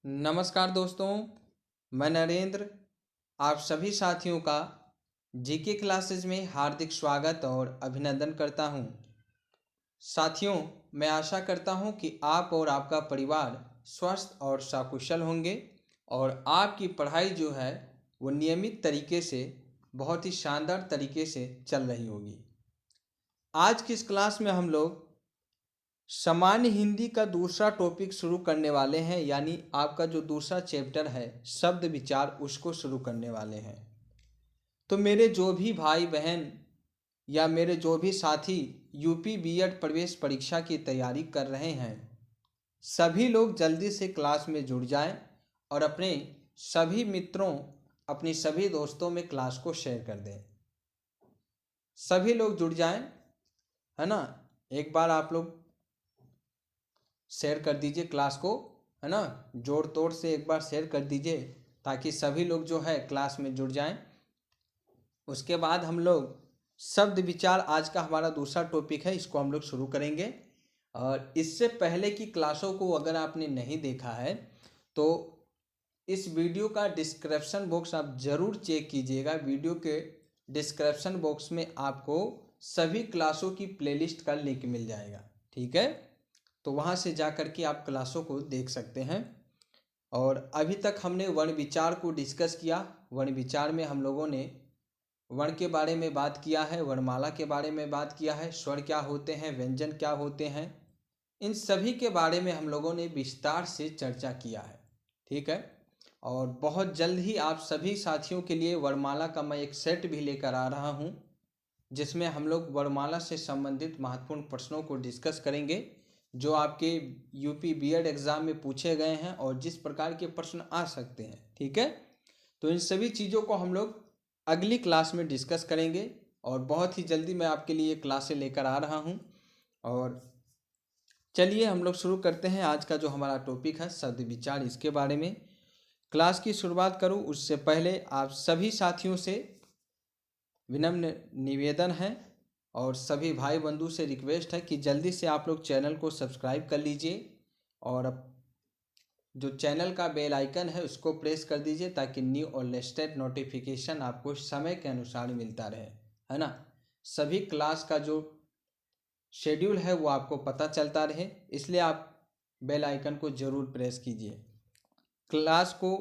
नमस्कार दोस्तों, मैं नरेंद्र आप सभी साथियों का जीके क्लासेस में हार्दिक स्वागत और अभिनंदन करता हूं। साथियों, मैं आशा करता हूं कि आप और आपका परिवार स्वस्थ और सकुशल होंगे और आपकी पढ़ाई जो है वो नियमित तरीके से बहुत ही शानदार तरीके से चल रही होगी। आज की इस क्लास में हम लोग सामान्य हिंदी का दूसरा टॉपिक शुरू करने वाले हैं, यानी आपका जो दूसरा चैप्टर है शब्द विचार, उसको शुरू करने वाले हैं। तो मेरे जो भी भाई बहन या मेरे जो भी साथी यूपी बीएड प्रवेश परीक्षा की तैयारी कर रहे हैं, सभी लोग जल्दी से क्लास में जुड़ जाएं और अपने सभी मित्रों, अपने सभी दोस्तों में क्लास को शेयर कर दें। सभी लोग जुड़ जाएं, है ना। एक बार आप लोग शेयर कर दीजिए क्लास को, है ना। जोड़ तोड़ से एक बार शेयर कर दीजिए ताकि सभी लोग जो है क्लास में जुड़ जाएं। उसके बाद हम लोग शब्द विचार, आज का हमारा दूसरा टॉपिक है, इसको हम लोग शुरू करेंगे। और इससे पहले की क्लासों को अगर आपने नहीं देखा है तो इस वीडियो का डिस्क्रिप्शन बॉक्स आप ज़रूर चेक कीजिएगा। वीडियो के डिस्क्रिप्शन बॉक्स में आपको सभी क्लासों की प्लेलिस्ट का लिंक मिल जाएगा, ठीक है। तो वहाँ से जा कर के आप क्लासों को देख सकते हैं। और अभी तक हमने वर्ण विचार को डिस्कस किया। वर्ण विचार में हम लोगों ने वर्ण के बारे में बात किया है, वर्णमाला के बारे में बात किया है, स्वर क्या होते हैं, व्यंजन क्या होते हैं, इन सभी के बारे में हम लोगों ने विस्तार से चर्चा किया है, ठीक है। और बहुत जल्द ही आप सभी साथियों के लिए वर्णमाला का मैं एक सेट भी लेकर आ रहा हूँ, जिसमें हम लोग वर्णमाला से संबंधित महत्वपूर्ण प्रश्नों को डिस्कस करेंगे जो आपके यूपी बीएड एग्ज़ाम में पूछे गए हैं और जिस प्रकार के प्रश्न आ सकते हैं, ठीक है। तो इन सभी चीज़ों को हम लोग अगली क्लास में डिस्कस करेंगे और बहुत ही जल्दी मैं आपके लिए क्लासें लेकर आ रहा हूँ। और चलिए हम लोग शुरू करते हैं। आज का जो हमारा टॉपिक है शब्द विचार, इसके बारे में क्लास की शुरुआत करूँ उससे पहले आप सभी साथियों से विनम्र निवेदन है और सभी भाई बंधु से रिक्वेस्ट है कि जल्दी से आप लोग चैनल को सब्सक्राइब कर लीजिए और जो चैनल का बेल आइकन है उसको प्रेस कर दीजिए ताकि न्यू और लेटेस्ट नोटिफिकेशन आपको समय के अनुसार मिलता रहे, है ना। सभी क्लास का जो शेड्यूल है वो आपको पता चलता रहे, इसलिए आप बेल आइकन को ज़रूर प्रेस कीजिए। क्लास को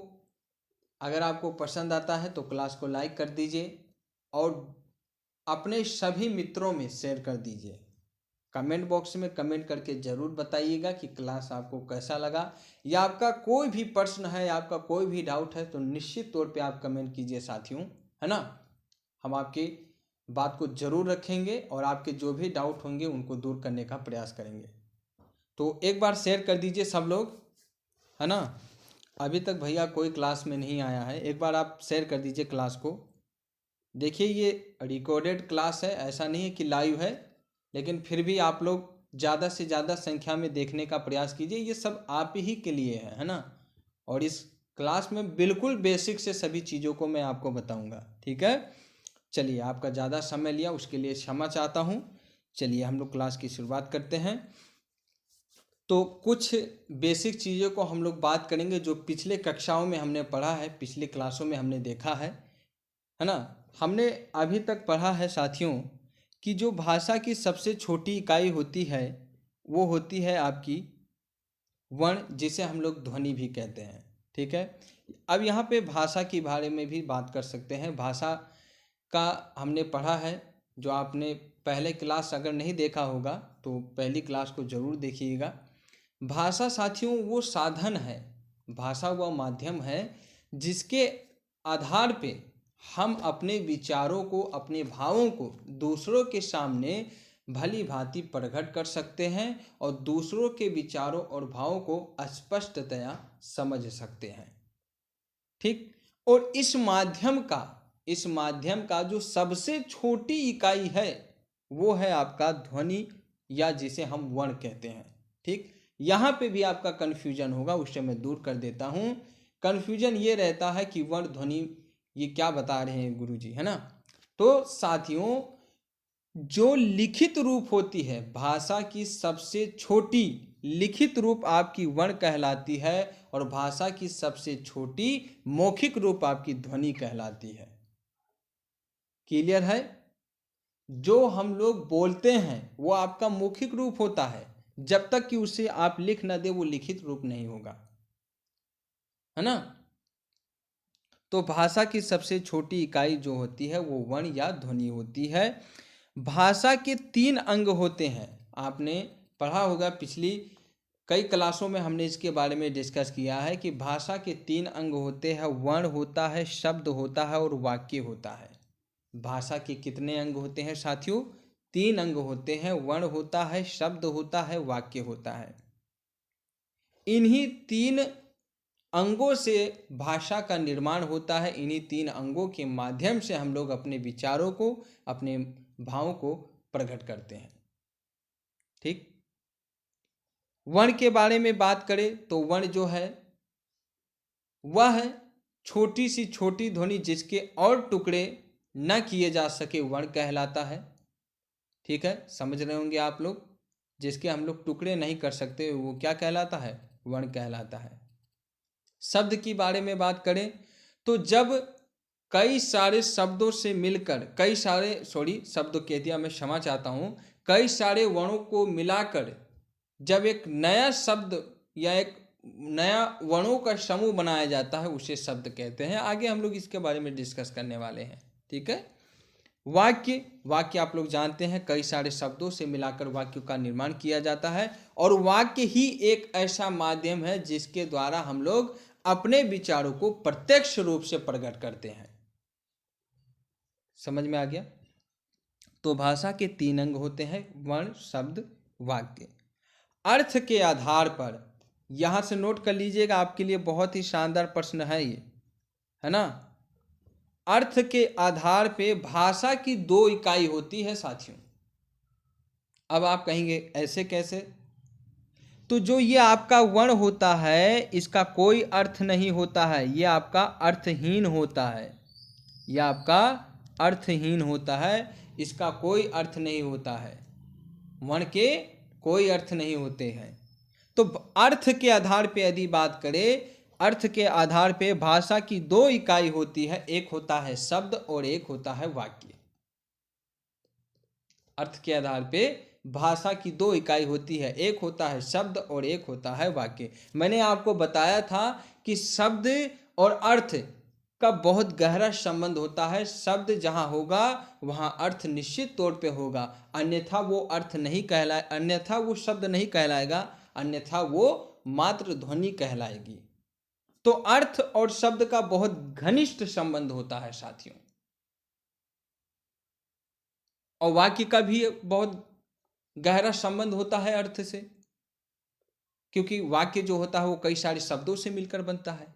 अगर आपको पसंद आता है तो क्लास को लाइक कर दीजिए और अपने सभी मित्रों में शेयर कर दीजिए। कमेंट बॉक्स में कमेंट करके ज़रूर बताइएगा कि क्लास आपको कैसा लगा, या आपका कोई भी प्रश्न है, आपका कोई भी डाउट है तो निश्चित तौर पे आप कमेंट कीजिए साथियों, है ना। हम आपकी बात को ज़रूर रखेंगे और आपके जो भी डाउट होंगे उनको दूर करने का प्रयास करेंगे। तो एक बार शेयर कर दीजिए सब लोग, है ना। अभी तक भैया कोई क्लास में नहीं आया है, एक बार आप शेयर कर दीजिए क्लास को। देखिए ये रिकॉर्डेड क्लास है, ऐसा नहीं है कि लाइव है, लेकिन फिर भी आप लोग ज़्यादा से ज़्यादा संख्या में देखने का प्रयास कीजिए। ये सब आप ही के लिए है ना। और इस क्लास में बिल्कुल बेसिक से सभी चीज़ों को मैं आपको बताऊंगा, ठीक है। चलिए, आपका ज़्यादा समय लिया उसके लिए क्षमा चाहता हूँ। चलिए हम लोग क्लास की शुरुआत करते हैं। तो कुछ बेसिक चीज़ों को हम लोग बात करेंगे जो पिछले कक्षाओं में हमने पढ़ा है, पिछली क्लासों में हमने देखा है ना। हमने अभी तक पढ़ा है साथियों कि जो भाषा की सबसे छोटी इकाई होती है वो होती है आपकी वर्ण, जिसे हम लोग ध्वनि भी कहते हैं, ठीक है। अब यहाँ पे भाषा के बारे में भी बात कर सकते हैं। भाषा का हमने पढ़ा है, जो आपने पहले क्लास अगर नहीं देखा होगा तो पहली क्लास को ज़रूर देखिएगा। भाषा साथियों वो साधन है, भाषा वह माध्यम है जिसके आधार पे हम अपने विचारों को, अपने भावों को दूसरों के सामने भली भांति प्रकट कर सकते हैं और दूसरों के विचारों और भावों को स्पष्टतया समझ सकते हैं, ठीक। और इस माध्यम का जो सबसे छोटी इकाई है वो है आपका ध्वनि, या जिसे हम वर्ण कहते हैं, ठीक। यहाँ पे भी आपका कन्फ्यूजन होगा, उससे मैं दूर कर देता हूँ। कन्फ्यूजन ये रहता है कि वर्ण ध्वनि ये क्या बता रहे हैं गुरुजी, है ना। तो साथियों जो लिखित रूप होती है, भाषा की सबसे छोटी लिखित रूप आपकी वर्ण कहलाती है और भाषा की सबसे छोटी मौखिक रूप आपकी ध्वनि कहलाती है। क्लियर है? जो हम लोग बोलते हैं वो आपका मौखिक रूप होता है, जब तक कि उसे आप लिख न दे वो लिखित रूप नहीं होगा, है ना। तो भाषा की सबसे छोटी इकाई जो होती है वो वर्ण या ध्वनि होती है। भाषा के 3 अंग होते हैं। आपने पढ़ा होगा, पिछली कई क्लासों में हमने इसके बारे में डिस्कस किया है कि भाषा के 3 अंग होते हैं, वर्ण होता है, शब्द होता है और वाक्य होता है। भाषा के कितने अंग होते हैं साथियों? 3 अंग होते हैं, वर्ण होता है, शब्द होता है, वाक्य होता है। इन्हीं 3 अंगों से भाषा का निर्माण होता है। इन्हीं 3 अंगों के माध्यम से हम लोग अपने विचारों को, अपने भावों को प्रकट करते हैं। ठीक। वर्ण के बारे में बात करें तो वर्ण जो है वह है छोटी सी छोटी ध्वनि जिसके और टुकड़े न किए जा सके, वर्ण कहलाता है। ठीक है, समझ रहे होंगे आप लोग। जिसके हम लोग टुकड़े नहीं कर सकते वो क्या कहलाता है? वर्ण कहलाता है। शब्द की बारे में बात करें तो जब कई सारे शब्दों से मिलकर शब्द कह दिया, मैं क्षमा चाहता हूँ, कई सारे वर्णों को मिलाकर जब एक नया शब्द या एक नया वर्णों का समूह बनाया जाता है उसे शब्द कहते हैं। आगे हम लोग इसके बारे में डिस्कस करने वाले हैं। ठीक है। वाक्य आप लोग जानते हैं, कई सारे शब्दों से मिलाकर वाक्यों का निर्माण किया जाता है और वाक्य ही एक ऐसा माध्यम है जिसके द्वारा हम लोग अपने विचारों को प्रत्यक्ष रूप से प्रकट करते हैं। समझ में आ गया? तो भाषा के 3 अंग होते हैं, वर्ण, शब्द, वाक्य। अर्थ के आधार पर, यहां से नोट कर लीजिएगा, आपके लिए बहुत ही शानदार प्रश्न है ये, है ना। अर्थ के आधार पे भाषा की 2 इकाई होती है साथियों। अब आप कहेंगे ऐसे कैसे? तो जो ये आपका वर्ण होता है इसका कोई अर्थ नहीं होता है, ये आपका अर्थहीन होता है। ये आपका अर्थहीन होता है, इसका कोई अर्थ नहीं होता है। वर्ण के कोई अर्थ नहीं होते हैं। तो अर्थ के आधार पे यदि बात करें, अर्थ के आधार पे भाषा की 2 इकाई होती है, एक होता है शब्द और एक होता है वाक्य। अर्थ के आधार पे भाषा की 2 इकाई होती है, एक होता है शब्द और एक होता है वाक्य। मैंने आपको बताया था कि शब्द और अर्थ का बहुत गहरा संबंध होता है। शब्द जहां होगा वहां अर्थ निश्चित तौर पे होगा, अन्यथा वो अर्थ नहीं कहलाए, अन्यथा वो शब्द नहीं कहलाएगा, अन्यथा वो मात्र ध्वनि कहलाएगी। तो अर्थ और शब्द का बहुत घनिष्ठ संबंध होता है साथियों। और वाक्य का भी बहुत गहरा संबंध होता है अर्थ से, क्योंकि वाक्य जो होता है वो कई सारे शब्दों से मिलकर बनता है।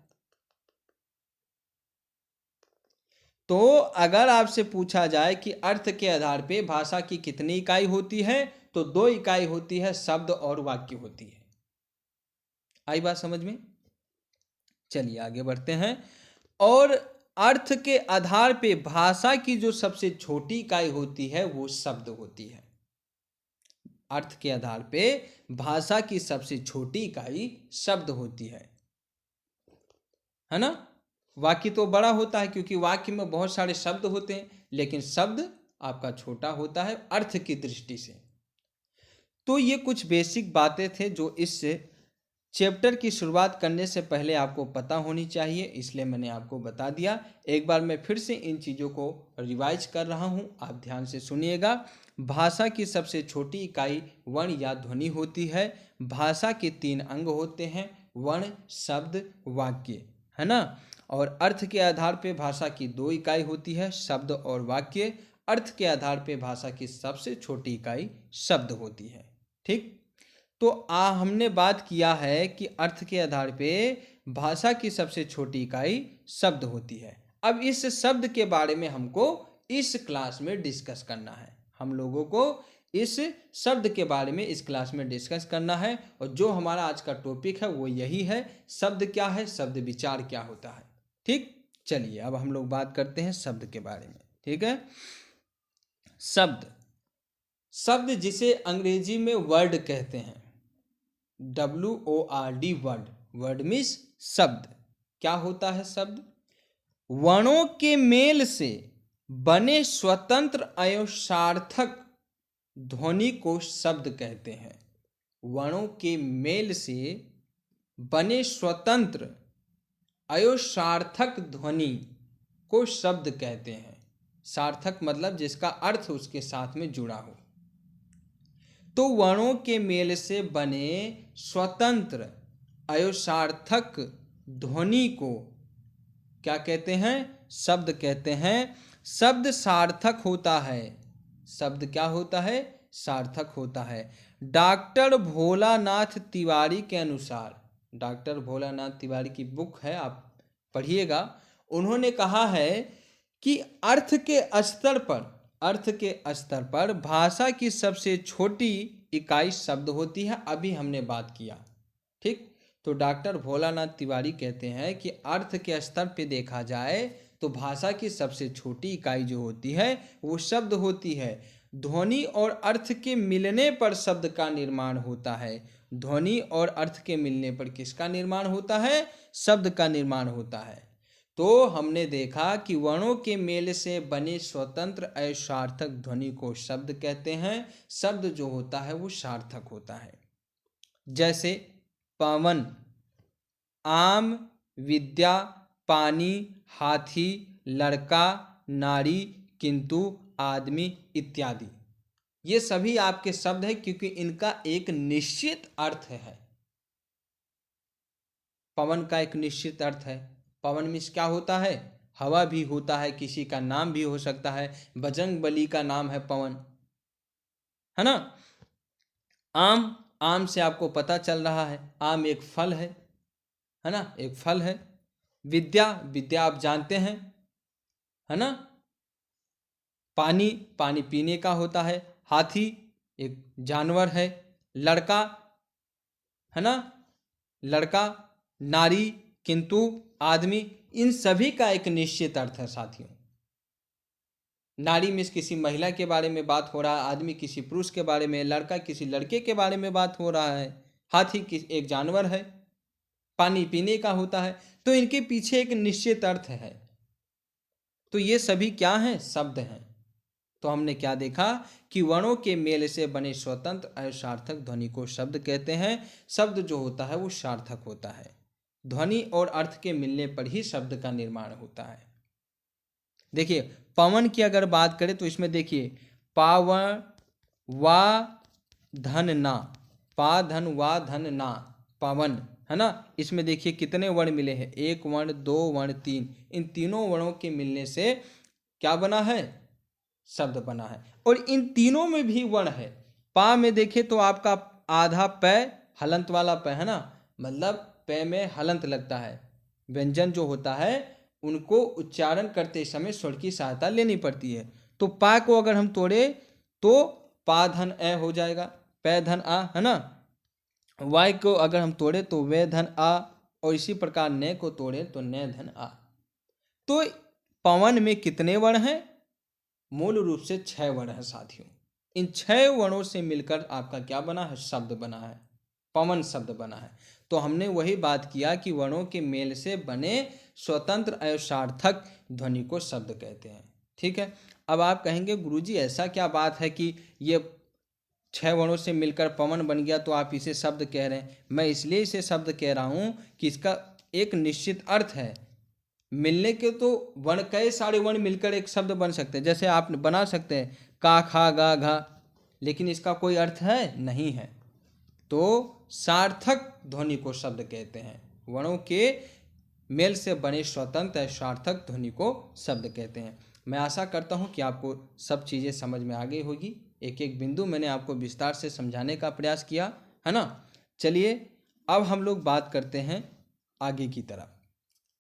तो अगर आपसे पूछा जाए कि अर्थ के आधार पे भाषा की कितनी इकाई होती है, तो 2 इकाई होती है, शब्द और वाक्य होती है। आई बात समझ में? चलिए आगे बढ़ते हैं। और अर्थ के आधार पे भाषा की जो सबसे छोटी इकाई होती है वो शब्द होती है। अर्थ के आधार पे भाषा की सबसे छोटी इकाई शब्द होती है ना। वाक्य तो बड़ा होता है क्योंकि वाक्य में बहुत सारे शब्द होते हैं, लेकिन शब्द आपका छोटा होता है अर्थ की दृष्टि से। तो ये कुछ बेसिक बातें थे जो इस चैप्टर की शुरुआत करने से पहले आपको पता होनी चाहिए, इसलिए मैंने आपको बता दिया। एक बार मैं फिर से इन चीज़ों को रिवाइज कर रहा हूँ, आप ध्यान से सुनिएगा। भाषा की सबसे छोटी इकाई वर्ण या ध्वनि होती है। भाषा के 3 अंग होते हैं, वर्ण, शब्द, वाक्य, है ना। और अर्थ के आधार पे भाषा की 2 इकाई होती है, शब्द और वाक्य। अर्थ के आधार पे भाषा की सबसे छोटी इकाई शब्द होती है। ठीक। तो हमने बात किया है कि अर्थ के आधार पे भाषा की सबसे छोटी इकाई शब्द होती है। अब इस शब्द के बारे में हमको इस क्लास में डिस्कस करना है। हम लोगों को इस शब्द के बारे में इस क्लास में डिस्कस करना है, और जो हमारा आज का टॉपिक है वो यही है, शब्द क्या है, शब्द विचार क्या होता है। ठीक। चलिए अब हम लोग बात करते हैं शब्द के बारे में। ठीक है। शब्द शब्द जिसे अंग्रेजी में वर्ड कहते हैं, WORD, वर्ड। वर्ड मीन्स शब्द। क्या होता है शब्द? वर्णों के मेल से बने स्वतंत्र एवं सार्थक ध्वनि को शब्द कहते हैं। वर्णों के मेल से बने स्वतंत्र एवं सार्थक ध्वनि को शब्द कहते हैं। सार्थक मतलब जिसका अर्थ उसके साथ में जुड़ा हो। तो वर्णों के मेल से बने स्वतंत्र एवं सार्थक ध्वनि को क्या कहते हैं? शब्द कहते हैं। शब्द सार्थक होता है। शब्द क्या होता है? सार्थक होता है। डॉक्टर भोलानाथ तिवारी के अनुसार, डॉक्टर भोलानाथ तिवारी की बुक है, आप पढ़िएगा। उन्होंने कहा है कि अर्थ के स्तर पर भाषा की सबसे छोटी इकाई शब्द होती है। अभी हमने बात किया, ठीक। तो डॉक्टर भोलानाथ तिवारी कहते हैं कि अर्थ के स्तर पे देखा जाए तो भाषा की सबसे छोटी इकाई जो होती है वो शब्द होती है। ध्वनि और अर्थ के मिलने पर शब्द का निर्माण होता है। ध्वनि और अर्थ के मिलने पर किसका निर्माण होता है? शब्द का निर्माण होता है। तो हमने देखा कि वर्णों के मेल से बने स्वतंत्र एवं सार्थक ध्वनि को शब्द कहते हैं। शब्द जो होता है वो सार्थक होता है। जैसे पवन, आम, विद्या, पानी, हाथी, लड़का, नारी, किंतु, आदमी इत्यादि। ये सभी आपके शब्द हैं क्योंकि इनका एक निश्चित अर्थ है। पवन का एक निश्चित अर्थ है। पवन मीन्स क्या होता है? हवा भी होता है, किसी का नाम भी हो सकता है। बजरंगबली का नाम है पवन, है ना। आम, आम से आपको पता चल रहा है आम एक फल है ना, एक फल है। विद्या, विद्या आप जानते हैं, है ना। पानी, पानी पीने का होता है। हाथी एक जानवर है। लड़का, है ना, लड़का। नारी, किंतु, आदमी, इन सभी का एक निश्चित अर्थ है साथियों। नारी में किसी महिला के बारे में बात हो रहा है, आदमी किसी पुरुष के बारे में, लड़का किसी लड़के के बारे में बात हो रहा है, हाथी एक जानवर है, पानी पीने का होता है। तो इनके पीछे एक निश्चित अर्थ है। तो ये सभी क्या हैं? शब्द हैं। तो हमने क्या देखा कि वर्णों के मेल से बने स्वतंत्र और सार्थक ध्वनि को शब्द कहते हैं। शब्द जो होता है वो सार्थक होता है। ध्वनि और अर्थ के मिलने पर ही शब्द का निर्माण होता है। देखिए पवन की अगर बात करें तो इसमें देखिए पावन वा धन ना, पा धन वा धन ना, पवन, है ना। इसमें देखिए कितने वर्ण मिले हैं? एक वर्ण, दो वर्ण, तीन। इन तीनों वर्णों के मिलने से क्या बना है? शब्द बना है। और इन तीनों में भी वर्ण है। पा में देखें तो आपका आधा पै हलंत वाला पै, है ना, मतलब पै में हलंत लगता है। व्यंजन जो होता है उनको उच्चारण करते समय स्वर की सहायता लेनी पड़ती है। तो पा को अगर हम तोड़े तो पा धन ए हो जाएगा, पै धन आ, है ना। वाई को अगर हम तोड़े तो वे धन आ, और इसी प्रकार ने को तोड़े तो ने धन आ। तो पवन में कितने वर्ण हैं? मूल रूप से 6 वर्ण है साथियों। इन 6 वर्णों से मिलकर आपका क्या बना है? शब्द बना है, पवन शब्द बना है। तो हमने वही बात किया कि वर्णों के मेल से बने स्वतंत्र एवं सार्थक ध्वनि को शब्द कहते हैं। ठीक है। अब आप कहेंगे गुरुजी ऐसा क्या बात है कि ये 6 वर्णों से मिलकर पवन बन गया तो आप इसे शब्द कह रहे हैं? मैं इसलिए इसे शब्द कह रहा हूँ कि इसका एक निश्चित अर्थ है। मिलने के तो वर्ण, कई सारे वर्ण मिलकर एक शब्द बन सकते हैं। जैसे आप बना सकते हैं का, खा, गा, घा, लेकिन इसका कोई अर्थ है? नहीं है। तो सार्थक ध्वनि को शब्द कहते हैं। वर्णों के मेल से बने स्वतंत्र सार्थक ध्वनि को शब्द कहते हैं। मैं आशा करता हूँ कि आपको सब चीज़ें समझ में आ गई होगी। एक एक बिंदु मैंने आपको विस्तार से समझाने का प्रयास किया, है ना। चलिए अब हम लोग बात करते हैं आगे की तरफ।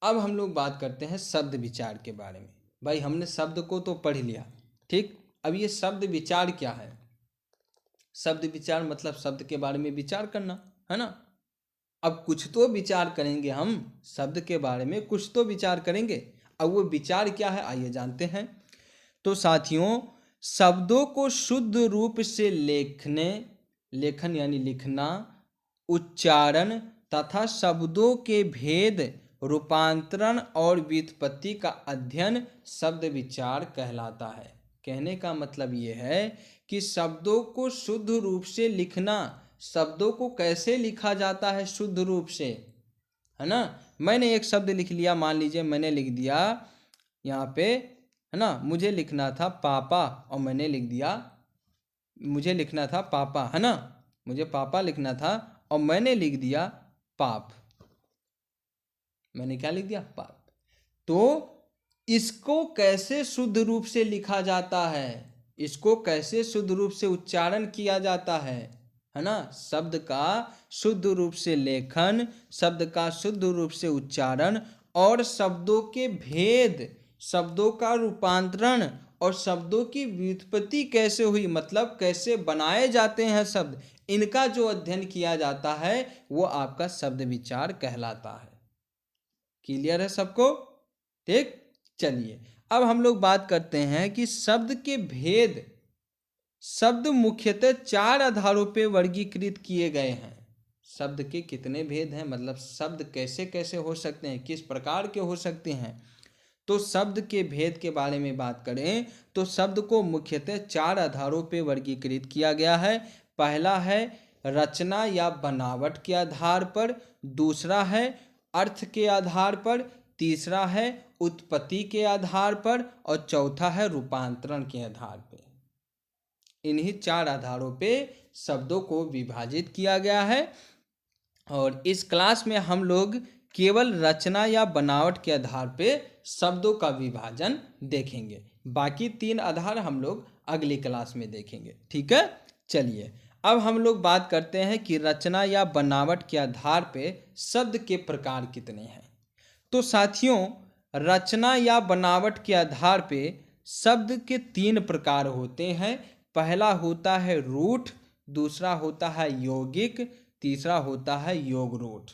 अब हम लोग बात करते हैं शब्द विचार के बारे में। भाई हमने शब्द को तो पढ़ लिया, ठीक। अब ये शब्द विचार क्या है? शब्द विचार मतलब शब्द के बारे में विचार करना, है ना। अब कुछ तो विचार करेंगे हम शब्द के बारे में, कुछ तो विचार करेंगे। अब वो विचार क्या है आइए जानते हैं। तो साथियों शब्दों को शुद्ध रूप से लेखन यानी लिखना, उच्चारण तथा शब्दों के भेद, रूपांतरण और व्युत्पत्ति का अध्ययन शब्द विचार कहलाता है। कहने का मतलब ये है कि शब्दों को शुद्ध रूप से लिखना, शब्दों को कैसे लिखा जाता है शुद्ध रूप से, है ना। मैंने एक शब्द लिख लिया, मान लीजिए मैंने लिख दिया यहाँ पे, है ना, मुझे लिखना था पापा और मैंने लिख दिया, मुझे लिखना था पापा, है ना, मुझे पापा लिखना था और मैंने लिख दिया पाप। मैंने क्या लिख दिया? पाप। तो इसको कैसे शुद्ध रूप से लिखा जाता है, इसको कैसे शुद्ध रूप से उच्चारण किया जाता है ना। शब्द का शुद्ध रूप से लेखन, शब्द का शुद्ध रूप से उच्चारण और शब्दों के भेद, शब्दों का रूपांतरण और शब्दों की व्युत्पत्ति कैसे हुई, मतलब कैसे बनाए जाते हैं शब्द, इनका जो अध्ययन किया जाता है वो आपका शब्द विचार कहलाता है। क्लियर है सबको? ठीक, चलिए अब हम लोग बात करते हैं कि शब्द के भेद। शब्द मुख्यतः 4 आधारों पे वर्गीकृत किए गए हैं। शब्द के कितने भेद हैं, मतलब शब्द कैसे कैसे हो सकते हैं, किस प्रकार के हो सकते हैं। तो शब्द के भेद के बारे में बात करें तो शब्द को मुख्यतः 4 आधारों पे वर्गीकृत किया गया है। पहला है रचना या बनावट के आधार पर, दूसरा है अर्थ के आधार पर, तीसरा है उत्पत्ति के आधार पर और चौथा है रूपांतरण के आधार पर। इन्हीं 4 आधारों पे शब्दों को विभाजित किया गया है और इस क्लास में हम लोग केवल रचना या बनावट के आधार पे शब्दों का विभाजन देखेंगे। बाकी 3 आधार हम लोग अगली क्लास में देखेंगे। ठीक है, चलिए अब हम लोग बात करते हैं कि रचना या बनावट के आधार पे शब्द के प्रकार कितने हैं। तो साथियों, रचना या बनावट के आधार पे शब्द के 3 प्रकार होते हैं। पहला होता है रूठ, दूसरा होता है यौगिक, तीसरा होता है योग रूठ।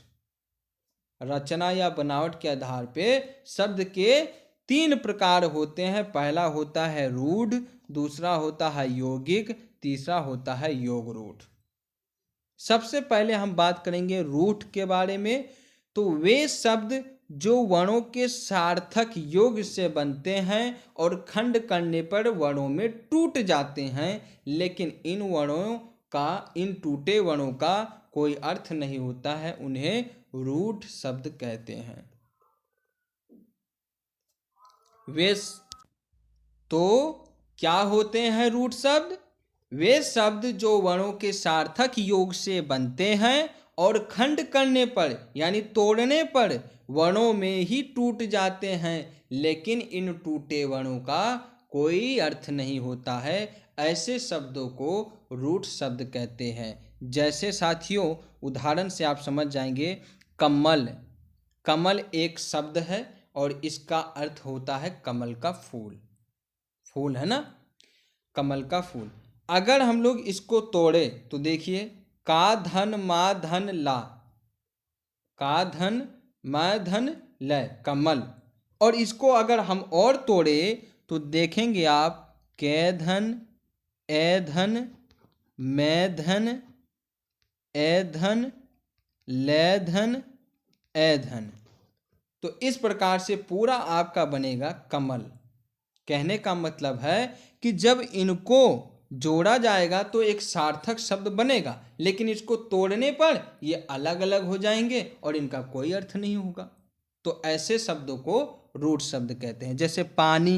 रचना या बनावट के आधार पे शब्द के 3 प्रकार होते हैं। पहला होता है रूढ़, दूसरा होता है यौगिक, तीसरा होता है योग रूठ। सबसे पहले हम बात करेंगे रूठ के बारे में। तो वे शब्द जो वर्णों के सार्थक योग से बनते हैं और खंड करने पर वर्णों में टूट जाते हैं, लेकिन इन टूटे वर्णों का कोई अर्थ नहीं होता है, उन्हें रूढ़ शब्द कहते हैं। वे तो क्या होते हैं रूढ़ शब्द? वे शब्द जो वर्णों के सार्थक योग से बनते हैं और खंड करने पर यानी तोड़ने पर वर्णों में ही टूट जाते हैं, लेकिन इन टूटे वर्णों का कोई अर्थ नहीं होता है। ऐसे शब्दों को रूढ़ शब्द कहते हैं। जैसे साथियों, उदाहरण से आप समझ जाएंगे, कमल। कमल एक शब्द है और इसका अर्थ होता है कमल का फूल। फूल है ना, कमल का फूल। अगर हम लोग इसको तोड़े तो देखिए, का धन मा धन ला, का धन मा धन ल, कमल। और इसको अगर हम और तोड़े तो देखेंगे आप, कै धन ए धन मैं धन ए धन ले धन ए धन। तो इस प्रकार से पूरा आपका बनेगा कमल। कहने का मतलब है कि जब इनको जोड़ा जाएगा तो एक सार्थक शब्द बनेगा, लेकिन इसको तोड़ने पर ये अलग अलग हो जाएंगे और इनका कोई अर्थ नहीं होगा। तो ऐसे शब्दों को रूढ़ शब्द कहते हैं। जैसे पानी।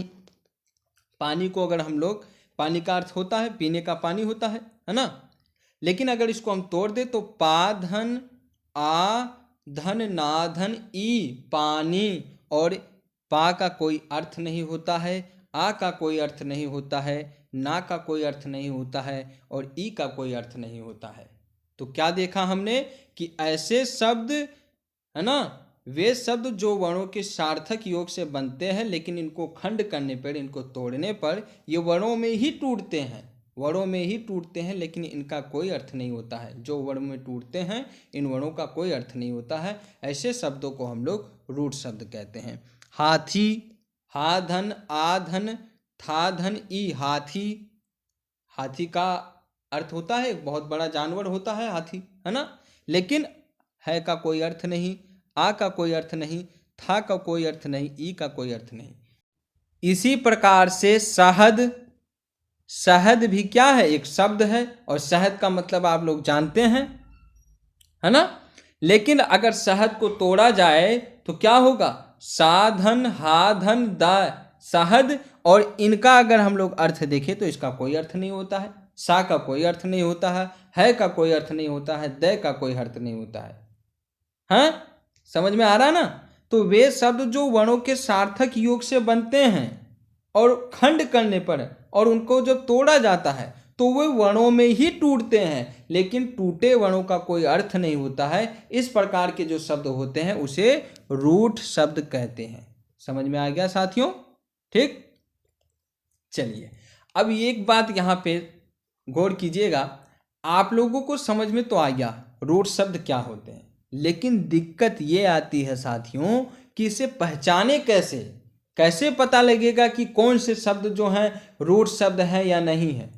पानी को अगर हम लोग, पानी का अर्थ होता है पीने का पानी होता है ना, लेकिन अगर इसको हम तोड़ दे तो पा धन आ धन ना धन ई, पानी। और पा का कोई अर्थ नहीं होता है, आ का कोई अर्थ नहीं होता है, ना का कोई अर्थ नहीं होता है और ई का कोई अर्थ नहीं होता है। तो क्या देखा हमने कि ऐसे शब्द, है ना, वे शब्द जो वर्णों के सार्थक योग से बनते हैं, लेकिन इनको खंड करने पर, इनको तोड़ने पर ये वर्णों में ही टूटते हैं, वर्णों में ही टूटते हैं, लेकिन इनका कोई अर्थ नहीं होता है। जो वर्ण में टूटते हैं इन वर्णों का कोई अर्थ नहीं होता है। ऐसे शब्दों को हम लोग रूढ़ शब्द कहते हैं। हाथी, हा धन आ धन था धन ई हाथी। हाथी का अर्थ होता है बहुत बड़ा जानवर होता है हाथी, है ना। लेकिन है का कोई अर्थ नहीं, आ का कोई अर्थ नहीं, था का कोई अर्थ नहीं, ई का कोई अर्थ नहीं। इसी प्रकार से शहद, शहद भी क्या है, एक शब्द है, और शहद का मतलब आप लोग जानते हैं, है ना। लेकिन अगर शहद को तोड़ा जाए तो क्या होगा, साधन हाधन द शहद, और इनका अगर हम लोग अर्थ देखें तो इसका कोई अर्थ नहीं होता है, सा का कोई अर्थ नहीं होता है का कोई अर्थ नहीं होता है, द का कोई अर्थ नहीं होता है। हाँ, समझ में आ रहा ना। तो वे शब्द जो वर्णों के सार्थक योग से बनते हैं और खंड करने पर और उनको जब तोड़ा जाता है तो वे वर्णों में ही टूटते हैं, लेकिन टूटे वर्णों का कोई अर्थ नहीं होता है। इस प्रकार के जो शब्द होते हैं उसे रूढ़ शब्द कहते हैं। समझ में आ गया साथियों, ठीक। चलिए अब एक बात यहाँ पे गौर कीजिएगा, आप लोगों को समझ में तो आ गया रूढ़ शब्द क्या होते हैं, लेकिन दिक्कत ये आती है साथियों कि इसे पहचाने कैसे, कैसे पता लगेगा कि कौन से शब्द जो हैं रूढ़ शब्द हैं या नहीं है।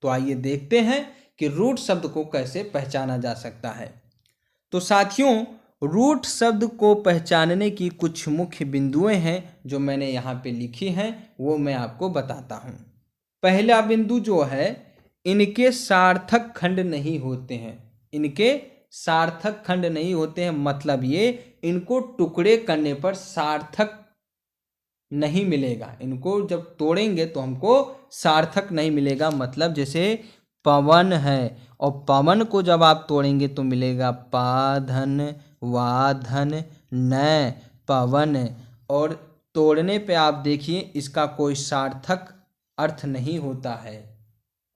तो आइए देखते हैं कि रूढ़ शब्द को कैसे पहचाना जा सकता है। तो साथियों रूढ़ शब्द को पहचानने की कुछ मुख्य बिंदुएं हैं जो मैंने यहाँ पे लिखी हैं, वो मैं आपको बताता हूँ। पहला बिंदु जो है, इनके सार्थक खंड नहीं होते हैं। इनके सार्थक खंड नहीं होते हैं मतलब ये इनको टुकड़े करने पर सार्थक नहीं मिलेगा। इनको जब तोड़ेंगे तो हमको सार्थक नहीं मिलेगा। मतलब जैसे पवन है, और पवन को जब आप तोड़ेंगे तो मिलेगा पाधन वाधन न पवन, और तोड़ने पे आप देखिए इसका कोई सार्थक अर्थ नहीं होता है।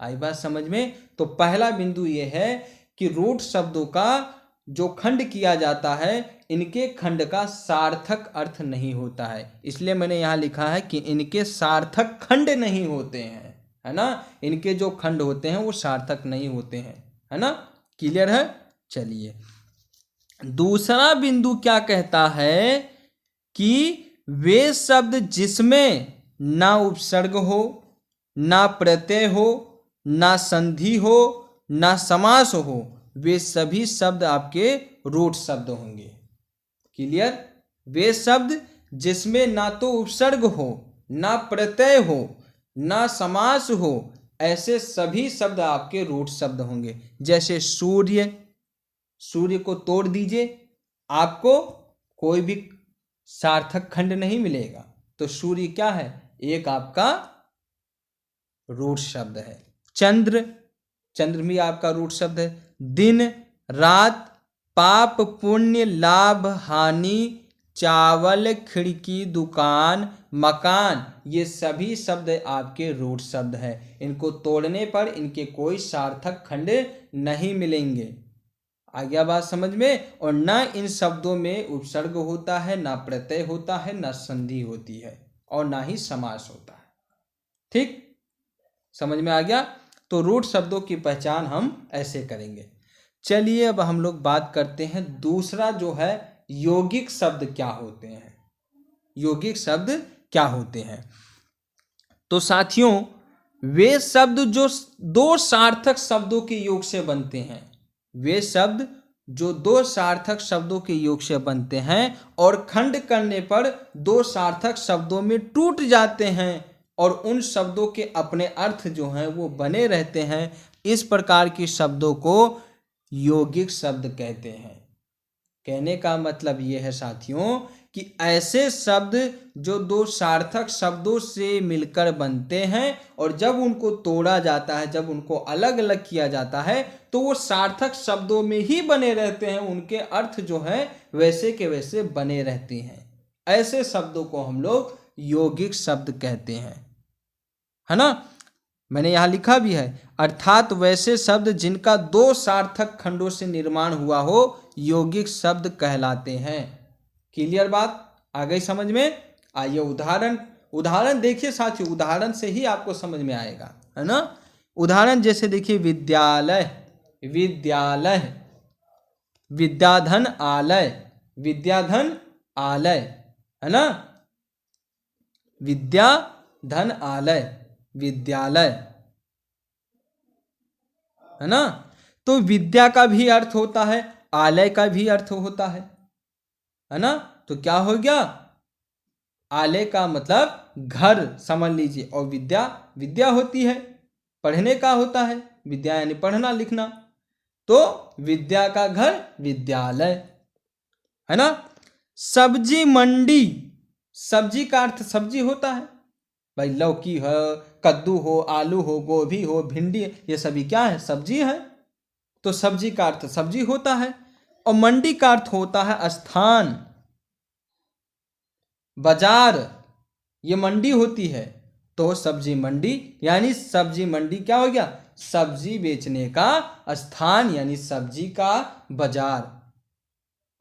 आई बात समझ में। तो पहला बिंदु ये है कि रूढ़ शब्दों का जो खंड किया जाता है इनके खंड का सार्थक अर्थ नहीं होता है। इसलिए मैंने यहाँ लिखा है कि इनके सार्थक खंड नहीं होते हैं, है ना। इनके जो खंड होते हैं वो सार्थक नहीं होते हैं, है ना। क्लियर है। चलिए दूसरा बिंदु क्या कहता है कि वे शब्द जिसमें ना उपसर्ग हो, ना प्रत्यय हो, ना संधि हो, ना समास हो, वे सभी शब्द आपके रूढ़ शब्द होंगे। क्लियर। वे शब्द जिसमें ना तो उपसर्ग हो, ना प्रत्यय हो, ना समास हो, ऐसे सभी शब्द आपके रूढ़ शब्द होंगे। जैसे सूर्य, सूर्य को तोड़ दीजिए आपको कोई भी सार्थक खंड नहीं मिलेगा। तो सूर्य क्या है, एक आपका रूढ़ शब्द है। चंद्र, चंद्र भी आपका रूढ़ शब्द है। दिन रात, पाप पुण्य, लाभ हानि, चावल, खिड़की, दुकान, मकान, ये सभी शब्द आपके रूढ़ शब्द हैं। इनको तोड़ने पर इनके कोई सार्थक खंड नहीं मिलेंगे। आ गया बात समझ में। और ना इन शब्दों में उपसर्ग होता है, ना प्रत्यय होता है, ना संधि होती है, और ना ही समास होता है। ठीक, समझ में आ गया। तो रूढ़ शब्दों की पहचान हम ऐसे करेंगे। चलिए अब हम लोग बात करते हैं दूसरा जो है यौगिक शब्द क्या होते हैं। यौगिक शब्द क्या होते हैं। तो साथियों वे शब्द जो दो सार्थक शब्दों के योग से बनते हैं, वे शब्द जो दो सार्थक शब्दों के योग से बनते हैं और खंड करने पर दो सार्थक शब्दों में टूट जाते हैं और उन शब्दों के अपने अर्थ जो हैं वो बने रहते हैं, इस प्रकार के शब्दों को यौगिक शब्द कहते हैं। कहने का मतलब ये है साथियों कि ऐसे शब्द जो दो सार्थक शब्दों से मिलकर बनते हैं और जब उनको तोड़ा जाता है, जब उनको अलग अलग किया जाता है तो वो सार्थक शब्दों में ही बने रहते हैं, उनके अर्थ जो है वैसे के वैसे बने रहते हैं। ऐसे शब्दों को हम लोग यौगिक शब्द कहते हैं, है ना। मैंने यहाँ लिखा भी है, अर्थात वैसे शब्द जिनका दो सार्थक खंडों से निर्माण हुआ हो यौगिक शब्द कहलाते हैं। क्लियर बात आ गई समझ में। आइए उदाहरण देखिए साथियों, उदाहरण से ही आपको समझ में आएगा, है ना। उदाहरण जैसे देखिए विद्यालय, विद्यालय, विद्याधन आलय, विद्याधन आलय, है ना। विद्या धन आलय, विद्यालय, है ना। तो विद्या का भी अर्थ होता है, आलय का भी अर्थ होता है ना। तो क्या हो गया, आलय का मतलब घर समझ लीजिए, और विद्या विद्या होती है, पढ़ने का होता है, विद्या यानी पढ़ना लिखना। तो विद्या का घर विद्यालय, है ना। सब्जी मंडी, सब्जी का अर्थ सब्जी होता है भाई, लौकी हो, कद्दू हो, आलू हो, गोभी हो, भिंडी, ये सभी क्या है, सब्जी है। तो सब्जी का अर्थ सब्जी होता है। और मंडी का अर्थ होता है स्थान, बाजार, ये मंडी होती है। तो सब्जी मंडी यानी सब्जी मंडी क्या हो गया, सब्जी बेचने का स्थान यानी सब्जी का बाजार।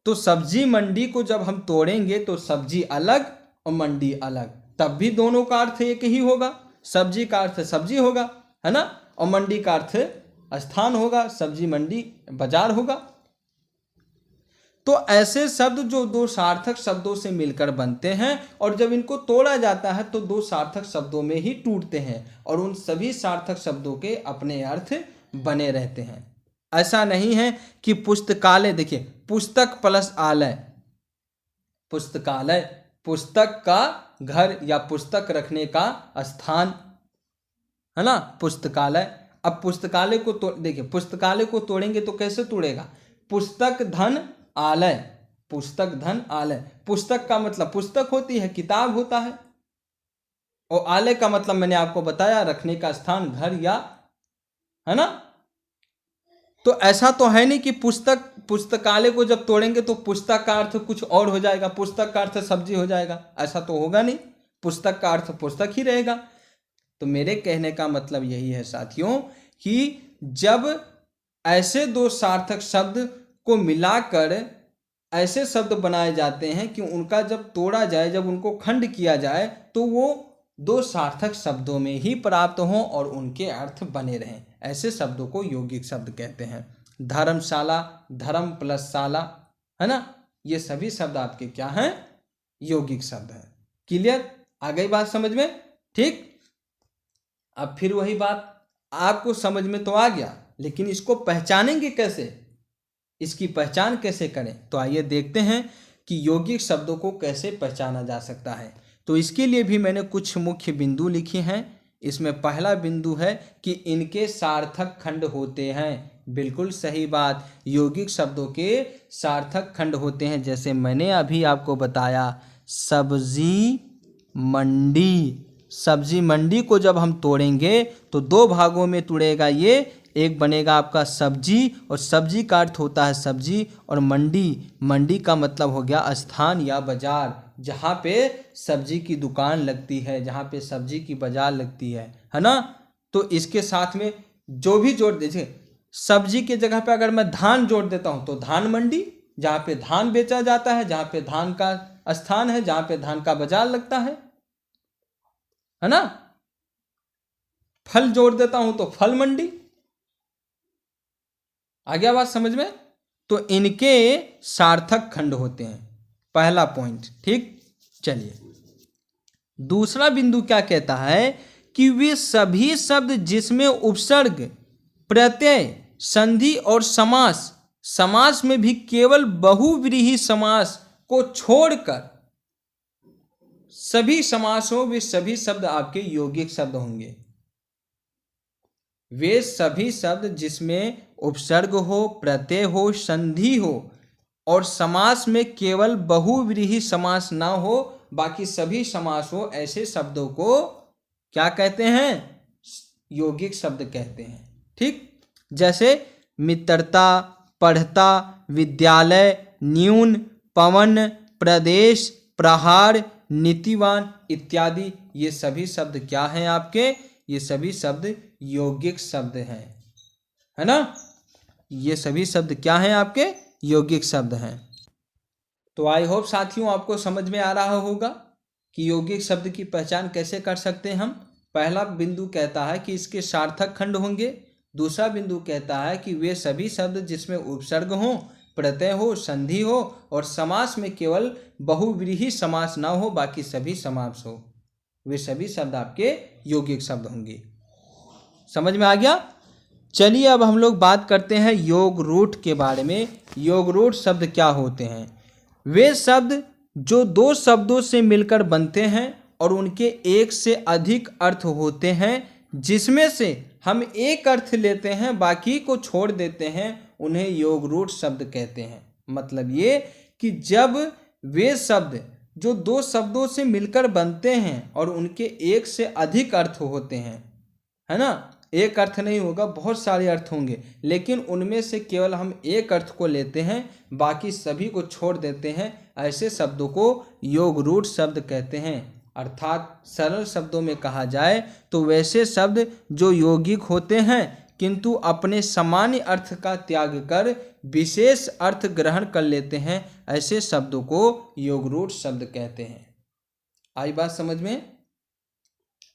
तो सब्जी मंडी को जब हम तोड़ेंगे तो सब्जी अलग और मंडी अलग, तब भी दोनों का अर्थ एक ही होगा। सब्जी का अर्थ सब्जी होगा, है ना, और मंडी का अर्थ स्थान होगा, सब्जी मंडी बाजार होगा। तो ऐसे शब्द जो दो सार्थक शब्दों से मिलकर बनते हैं और जब इनको तोड़ा जाता है तो दो सार्थक शब्दों में ही टूटते हैं और उन सभी सार्थक शब्दों के अपने अर्थ बने रहते हैं। ऐसा नहीं है कि पुस्तकालय, देखिए पुस्तक प्लस आलय, पुस्तकालय पुस्तक का घर या पुस्तक रखने का स्थान, है ना, पुस्तकालय। अब पुस्तकालय को देखिए, पुस्तकालय को तोड़ेंगे तो कैसे तोड़ेगा, पुस्तक धन आलय, पुस्तक धन आलय। पुस्तक का मतलब पुस्तक होती है, किताब होता है, और आलय का मतलब मैंने आपको बताया रखने का स्थान, घर या, है ना। तो ऐसा तो है नहीं कि पुस्तकालय को जब तोड़ेंगे तो पुस्तक का अर्थ कुछ और हो जाएगा, पुस्तक का अर्थ सब्जी हो जाएगा, ऐसा तो होगा नहीं, पुस्तक का अर्थ पुस्तक ही रहेगा। तो मेरे कहने का मतलब यही है साथियों कि जब ऐसे दो सार्थक शब्द को मिलाकर ऐसे शब्द बनाए जाते हैं कि उनका जब तोड़ा जाए, जब उनको खंड किया जाए तो वो दो सार्थक शब्दों में ही प्राप्त हों और उनके अर्थ बने रहें, ऐसे शब्दों को यौगिक शब्द कहते हैं। धर्मशाला, धर्म प्लस शाला, है ना, ये सभी शब्द आपके क्या हैं, यौगिक शब्द हैं। क्लियर, आ गई बात समझ में, ठीक। अब फिर वही बात, आपको समझ में तो आ गया, लेकिन इसको पहचानेंगे कैसे, इसकी पहचान कैसे करें, तो आइए देखते हैं कि यौगिक शब्दों को कैसे पहचाना जा सकता है। तो इसके लिए भी मैंने कुछ मुख्य बिंदु लिखे हैं। इसमें पहला बिंदु है कि इनके सार्थक खंड होते हैं। बिल्कुल सही बात, यौगिक शब्दों के सार्थक खंड होते हैं। जैसे मैंने अभी आपको बताया, सब्जी मंडी, सब्जी मंडी को जब हम तोड़ेंगे तो दो भागों में तोड़ेगा, ये एक बनेगा आपका सब्जी, और सब्जी का अर्थ होता है सब्जी, और मंडी, मंडी का मतलब हो गया स्थान या बाजार, जहाँ पे सब्जी की दुकान लगती है, जहाँ पे सब्जी की बाजार लगती है ना। तो इसके साथ में जो भी जोड़ दीजिए, सब्जी की जगह पे अगर मैं धान जोड़ देता हूँ तो धान मंडी, जहाँ पे धान बेचा जाता है, जहाँ पे धान का स्थान है, जहाँ पे धान का बाजार लगता है ना। फल जोड़ देता हूँ तो फल मंडी। आ गया बात समझ में। तो इनके सार्थक खंड होते हैं, पहला पॉइंट, ठीक। चलिए दूसरा बिंदु क्या कहता है कि वे सभी शब्द जिसमें उपसर्ग, प्रत्यय, संधि और समास, समास में भी केवल बहुव्रीहि समास को छोड़कर सभी समास हो, वे सभी शब्द आपके यौगिक शब्द होंगे। वे सभी शब्द जिसमें उपसर्ग हो, प्रत्यय हो, संधि हो और समास में केवल बहुव्रीहि समास ना हो, बाकी सभी समास हो, ऐसे शब्दों को क्या कहते हैं, यौगिक शब्द कहते हैं, ठीक। जैसे मित्रता, पढ़ता, विद्यालय, न्यून, पवन, प्रदेश, प्रहार, नीतिवान इत्यादि, ये सभी शब्द क्या हैं आपके, ये सभी शब्द यौगिक शब्द हैं, है ना। ये सभी शब्द क्या हैं आपके, यौगिक शब्द हैं। तो आई होप साथियों आपको समझ में आ रहा होगा कि यौगिक शब्द की पहचान कैसे कर सकते हैं हम। पहला बिंदु कहता है कि इसके सार्थक खंड होंगे। दूसरा बिंदु कहता है कि वे सभी शब्द जिसमें उपसर्ग हो, प्रत्यय हो, संधि हो और समास में केवल बहुव्रीहि समास ना हो, बाकी सभी समास हो। वे सभी शब्द आपके यौगिक शब्द होंगे। समझ में आ गया? चलिए अब हम लोग बात करते हैं योग रूट के बारे में। योग रूट शब्द क्या होते हैं? वे शब्द जो दो शब्दों से मिलकर बनते हैं और उनके एक से अधिक अर्थ होते हैं, जिसमें से हम एक अर्थ लेते हैं बाकी को छोड़ देते हैं, उन्हें योग रूट शब्द कहते हैं। मतलब ये कि जब वे शब्द जो दो शब्दों से मिलकर बनते हैं और उनके एक से अधिक अर्थ होते हैं, है ना, एक अर्थ नहीं होगा, बहुत सारे अर्थ होंगे, लेकिन उनमें से केवल हम एक अर्थ को लेते हैं, बाकी सभी को छोड़ देते हैं, ऐसे शब्दों को योग रूट शब्द कहते हैं। अर्थात सरल शब्दों में कहा जाए तो वैसे शब्द जो यौगिक होते हैं किंतु अपने सामान्य अर्थ का त्याग कर विशेष अर्थ ग्रहण कर लेते हैं, ऐसे शब्दों को योग रूट शब्द कहते हैं। आई बात समझ में?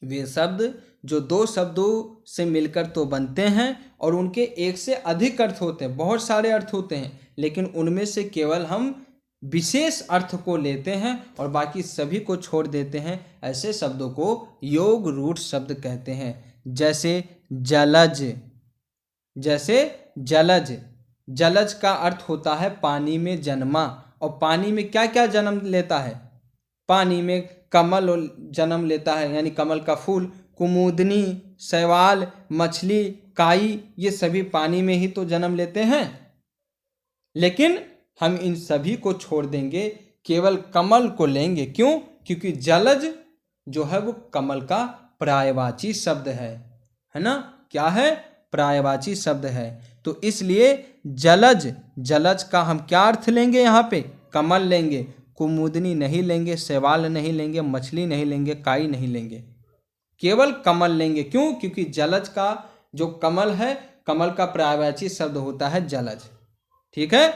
वे शब्द जो दो शब्दों से मिलकर तो बनते हैं और उनके एक से अधिक अर्थ होते हैं, बहुत सारे अर्थ होते हैं, लेकिन उनमें से केवल हम विशेष अर्थ को लेते हैं और बाकी सभी को छोड़ देते हैं, ऐसे शब्दों को योग रूट शब्द कहते हैं। जैसे जलज। जैसे जलज, जलज का अर्थ होता है पानी में जन्मा। और पानी में क्या क्या जन्म लेता है? पानी में कमल जन्म लेता है, यानी कमल का फूल, कुमुदनी, शैवाल, मछली, काई, ये सभी पानी में ही तो जन्म लेते हैं। लेकिन हम इन सभी को छोड़ देंगे, केवल कमल को लेंगे। क्यों? क्योंकि जलज जो है वो कमल का पर्यायवाची शब्द है ना? क्या है? पर्यायवाची शब्द है। तो इसलिए जलज, जलज का हम क्या अर्थ लेंगे? यहाँ पे कमल लेंगे, कुमुदनी नहीं लेंगे, शैवाल नहीं लेंगे, मछली नहीं लेंगे, काई नहीं लेंगे, केवल कमल लेंगे। क्यों? क्योंकि जलज का जो कमल है, कमल का पर्यायवाची शब्द होता है जलज। ठीक है?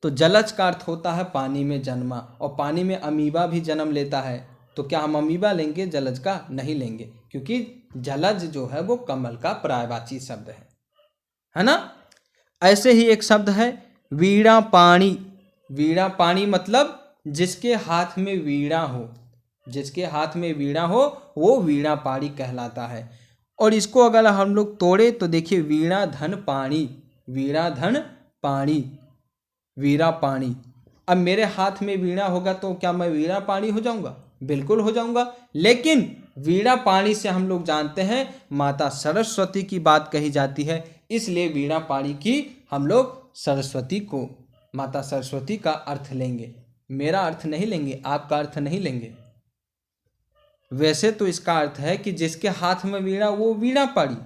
तो जलज का अर्थ होता है पानी में जन्मा, और पानी में अमीबा भी जन्म लेता है। तो क्या हम अमीबा लेंगे? जलज का नहीं लेंगे, क्योंकि जलज जो है वो कमल का पर्यायवाची शब्द है ना? ऐसे ही एक शब्द है वीणा पाणी। वीणा पाणी मतलब जिसके हाथ में वीणा हो, जिसके हाथ में वीणा हो वो वीणा पाणी कहलाता है। और इसको अगर हम लोग तोड़े तो देखिए वीणा धन पाणी, वीणा धन पाणी, वीणा पाणी। अब मेरे हाथ में वीणा होगा तो क्या मैं वीणा पाणी हो जाऊंगा? बिल्कुल हो जाऊंगा। लेकिन वीणा पाणी से हम लोग जानते हैं माता सरस्वती की बात कही जाती है, इसलिए वीणा पाणी की हम लोग सरस्वती को, माता सरस्वती का अर्थ लेंगे, मेरा अर्थ नहीं लेंगे, आपका अर्थ नहीं लेंगे। वैसे तो इसका अर्थ है कि जिसके हाथ में वीणा वो वीणा पाणी,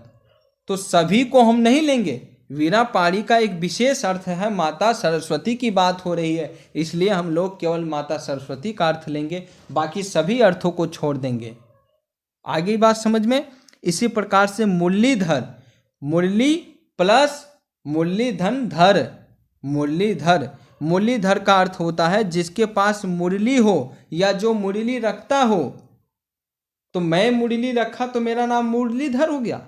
तो सभी को हम नहीं लेंगे। वीणा पाणी का एक विशेष अर्थ है, माता सरस्वती की बात हो रही है, इसलिए हम लोग केवल माता सरस्वती का अर्थ लेंगे, बाकी सभी अर्थों को छोड़ देंगे। आगे बात समझ में? इसी प्रकार से मुरलीधर, मुरली प्लस मुरलीधन धर, मुरलीधर, मुरलीधर का अर्थ होता है जिसके पास मुरली हो या जो मुरली रखता हो। तो मैं मुरली रखा तो मेरा नाम मुरलीधर हो गया,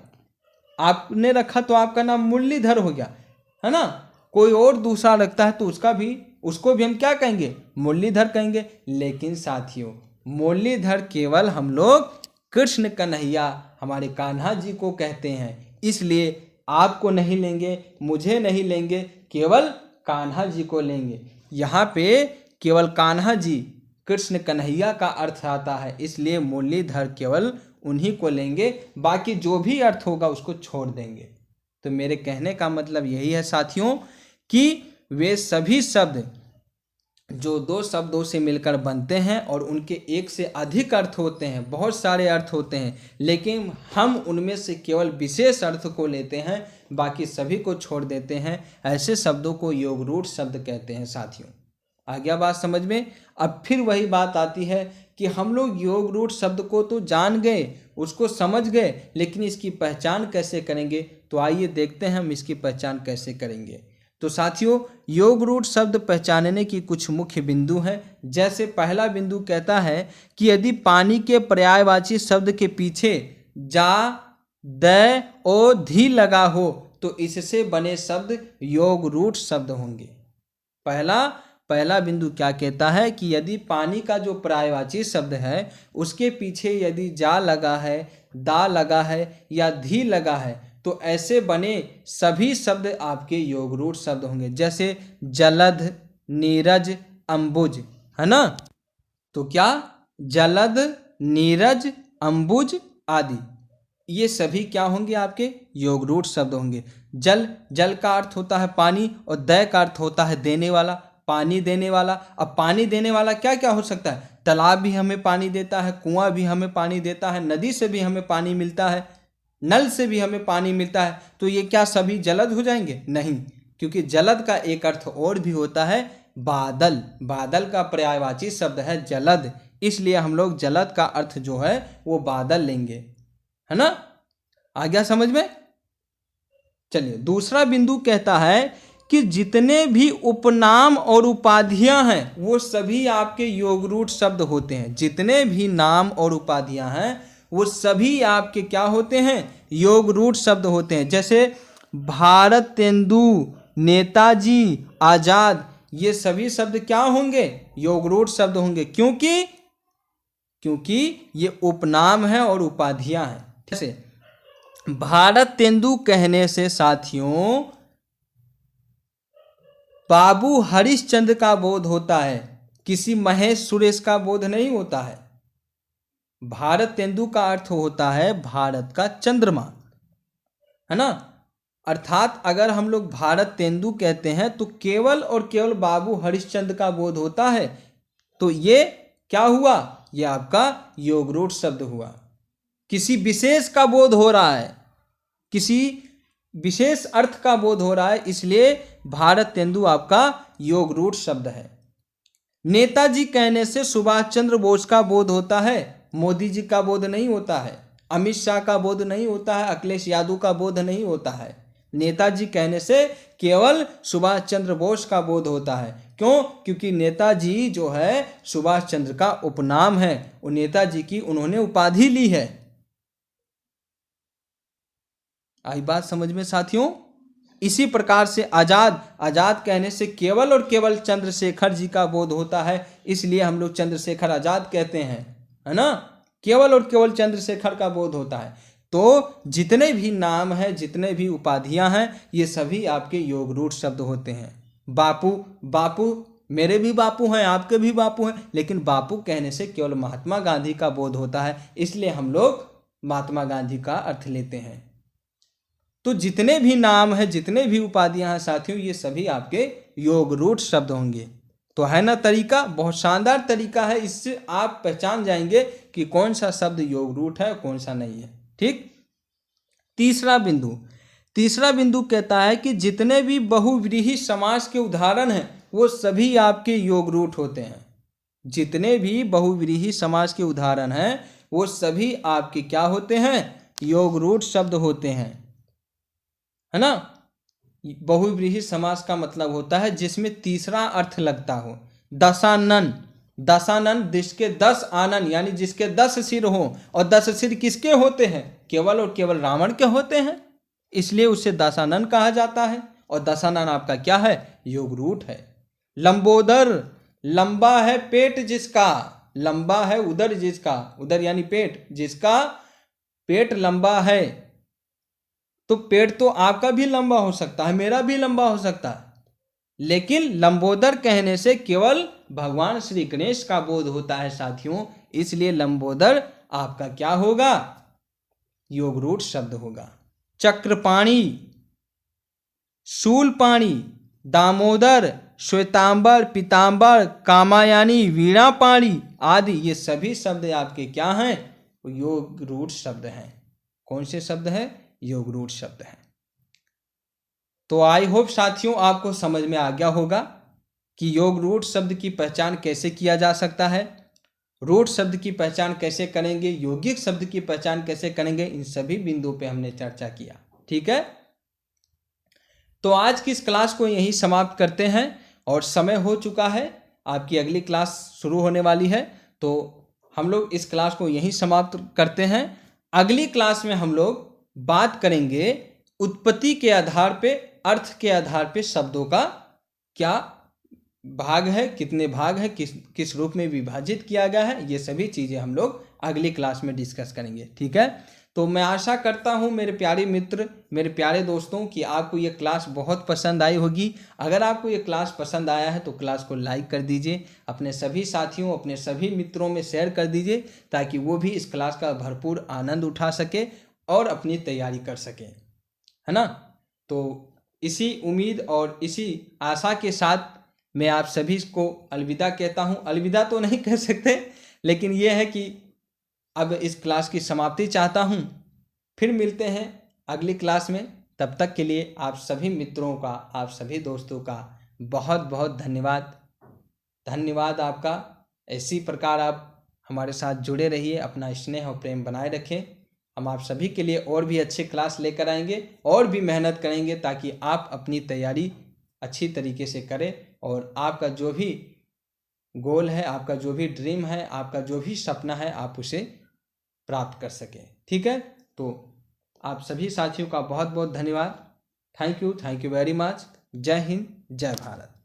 आपने रखा तो आपका नाम मुरलीधर हो गया, है ना? कोई और दूसरा रखता है तो उसको भी हम क्या कहेंगे? मुरलीधर कहेंगे। लेकिन साथियों, मुरलीधर केवल हम लोग कृष्ण कन्हैया, हमारे कान्हा जी को कहते हैं, इसलिए आपको नहीं लेंगे, मुझे नहीं लेंगे, केवल कान्हा जी को लेंगे। यहाँ पे केवल कान्हा जी, कृष्ण कन्हैया का अर्थ आता है, इसलिए मुरलीधर केवल उन्हीं को लेंगे, बाकी जो भी अर्थ होगा उसको छोड़ देंगे। तो मेरे कहने का मतलब यही है साथियों कि वे सभी शब्द जो दो शब्दों से मिलकर बनते हैं और उनके एक से अधिक अर्थ होते हैं, बहुत सारे अर्थ होते हैं, लेकिन हम उनमें से केवल विशेष अर्थ को लेते हैं, बाकी सभी को छोड़ देते हैं, ऐसे शब्दों को योग रूट शब्द कहते हैं साथियों। आ गया बात समझ में? अब फिर वही बात आती है कि हम लोग योग रूट शब्द को तो जान गए, उसको समझ गए, लेकिन इसकी पहचान कैसे करेंगे? तो आइए देखते हैं हम इसकी पहचान कैसे करेंगे। तो साथियों, योग रूट शब्द पहचानने की कुछ मुख्य बिंदु हैं। जैसे पहला बिंदु कहता है कि यदि पानी के पर्यायवाची शब्द के पीछे जा, द और धी लगा हो तो इससे बने शब्द योग रूट शब्द होंगे। पहला, पहला बिंदु क्या कहता है कि यदि पानी का जो पर्यायवाची शब्द है उसके पीछे यदि जा लगा है, दा लगा है या धी लगा है तो ऐसे बने सभी शब्द आपके योग रूट शब्द होंगे। जैसे जलद, नीरज, अंबुज, है ना। तो क्या जलद, नीरज, अंबुज आदि ये सभी क्या होंगे आपके योग रूट शब्द होंगे। जल, जल का अर्थ होता है पानी और दय का अर्थ होता है देने वाला, पानी देने वाला। अब पानी देने वाला क्या क्या हो सकता है? तालाब भी हमें पानी देता है, कुआं भी हमें पानी देता है, नदी से भी हमें पानी मिलता है, नल से भी हमें पानी मिलता है। तो ये क्या सभी जलद हो जाएंगे? नहीं, क्योंकि जलद का एक अर्थ और भी होता है बादल। बादल का पर्यायवाची शब्द है जलद, इसलिए हम लोग जलद का अर्थ जो है वो बादल लेंगे, है ना। आ गया समझ में? चलिए दूसरा बिंदु कहता है कि जितने भी उपनाम और उपाधियां हैं वो सभी आपके योग रूट शब्द होते हैं। जितने भी नाम और उपाधियां हैं वो सभी आपके क्या होते हैं? योग रूट शब्द होते हैं। जैसे भारत, तेंदु, नेताजी, आजाद, ये सभी शब्द क्या होंगे? योग रूट शब्द होंगे। क्योंकि ये उपनाम है और उपाधियां हैं। जैसे भारत तेंदु कहने से साथियों बाबू हरिश्चंद्र का बोध होता है, किसी महेश सुरेश का बोध नहीं होता है। भारत तेंदु का अर्थ होता है भारत का चंद्रमा, है ना। अर्थात अगर हम लोग भारत तेंदु कहते हैं तो केवल और केवल बाबू हरिश्चंद्र का बोध होता है। तो ये क्या हुआ? ये आपका योग रूट शब्द हुआ। किसी विशेष का बोध हो रहा है, किसी विशेष अर्थ का बोध हो रहा है, इसलिए भारत तेंदु आपका योग रूट शब्द है। नेताजी कहने से सुभाष चंद्र बोस का बोध होता है, मोदी जी का बोध नहीं होता है, अमित शाह का बोध नहीं होता है, अखिलेश यादव का बोध नहीं होता है। नेताजी कहने से केवल सुभाष चंद्र बोस का बोध होता है। क्यों? क्योंकि नेताजी जो है सुभाष चंद्र का उपनाम है, वो नेताजी की उन्होंने उपाधि ली है। आई बात समझ में साथियों? इसी प्रकार से आजाद, आजाद कहने से केवल और केवल चंद्रशेखर जी का बोध होता है, इसलिए हम लोग चंद्रशेखर आजाद कहते हैं, है ना। केवल और केवल चंद्रशेखर का बोध होता है। तो जितने भी नाम हैं, जितने भी उपाधियां हैं, ये सभी आपके योग रूट शब्द होते हैं। बापू, बापू मेरे भी बापू हैं, आपके भी बापू हैं, लेकिन बापू कहने से केवल महात्मा गांधी का बोध होता है, इसलिए हम लोग महात्मा गांधी का अर्थ लेते हैं। तो जितने भी नाम हैं, जितने भी उपाधियां हैं साथियों, ये सभी आपके योग रूट शब्द होंगे। तो है ना तरीका, बहुत शानदार तरीका है। इससे आप पहचान जाएंगे कि कौन सा शब्द योग रूट है, कौन सा नहीं है। ठीक। तीसरा बिंदु कहता है कि जितने भी बहुव्रीहि समास के उदाहरण हैं वो सभी आपके योग रूट होते हैं। जितने भी बहुव्रीहि समास के उदाहरण हैं वो सभी आपके क्या होते हैं? योग रूट शब्द होते हैं, है ना। बहुव्रीहि समास का मतलब होता है जिसमें तीसरा अर्थ लगता हो। दशानन, दशानन जिसके 10 आनन यानी जिसके 10 सिर हो, और 10 सिर किसके होते हैं? केवल और केवल रावण के होते हैं, इसलिए उसे दशानन कहा जाता है। और दशानन आपका क्या है? योग रूट है। लंबोदर, लंबा है पेट जिसका, लंबा है उदर जिसका, उदर यानी पेट, जिसका पेट लंबा है। तो पेट तो आपका भी लंबा हो सकता है, मेरा भी लंबा हो सकता है, लेकिन लंबोदर कहने से केवल भगवान श्री गणेश का बोध होता है साथियों, इसलिए लंबोदर आपका क्या होगा? योग रूट शब्द होगा। चक्रपाणी, शूलपाणी, दामोदर, श्वेतांबर, पीतांबर, कामायानी, वीणापाणी आदि ये सभी शब्द आपके क्या हैं? योग रूट शब्द हैं। कौन से शब्द हैं? योग रूट शब्द हैं। तो आई होप साथियों आपको समझ में आ गया होगा कि योग रूट शब्द की पहचान कैसे किया जा सकता है, रूट शब्द की पहचान कैसे करेंगे, यौगिक शब्द की पहचान कैसे करेंगे, इन सभी बिंदुओं पे हमने चर्चा किया। ठीक है, तो आज की इस क्लास को यहीं समाप्त करते हैं और समय हो चुका है, आपकी अगली क्लास शुरू होने वाली है, तो हम लोग इस क्लास को यहीं समाप्त करते हैं। अगली क्लास में हम लोग बात करेंगे उत्पत्ति के आधार पे, अर्थ के आधार पे शब्दों का क्या भाग है, कितने भाग है, किस किस रूप में विभाजित किया गया है, ये सभी चीज़ें हम लोग अगली क्लास में डिस्कस करेंगे। ठीक है, तो मैं आशा करता हूँ मेरे प्यारे मित्र, मेरे प्यारे दोस्तों, कि आपको ये क्लास बहुत पसंद आई होगी। अगर आपको ये क्लास पसंद आया है तो क्लास को लाइक कर दीजिए, अपने सभी साथियों, अपने सभी मित्रों में शेयर कर दीजिए, ताकि वो भी इस क्लास का भरपूर आनंद उठा सके और अपनी तैयारी कर सके, है ना। तो इसी उम्मीद और इसी आशा के साथ मैं आप सभी को अलविदा कहता हूँ। अलविदा तो नहीं कह सकते, लेकिन यह है कि अब इस क्लास की समाप्ति चाहता हूँ। फिर मिलते हैं अगली क्लास में। तब तक के लिए आप सभी मित्रों का, आप सभी दोस्तों का बहुत बहुत धन्यवाद। धन्यवाद आपका। इसी प्रकार आप हमारे साथ जुड़े रहिए, अपना स्नेह और प्रेम बनाए रखें। हम आप सभी के लिए और भी अच्छे क्लास लेकर आएंगे और भी मेहनत करेंगे, ताकि आप अपनी तैयारी अच्छी तरीके से करें और आपका जो भी गोल है, आपका जो भी ड्रीम है, आपका जो भी सपना है, आप उसे प्राप्त कर सकें। ठीक है, तो आप सभी साथियों का बहुत बहुत धन्यवाद। Thank you very much. जय हिंद, जय भारत।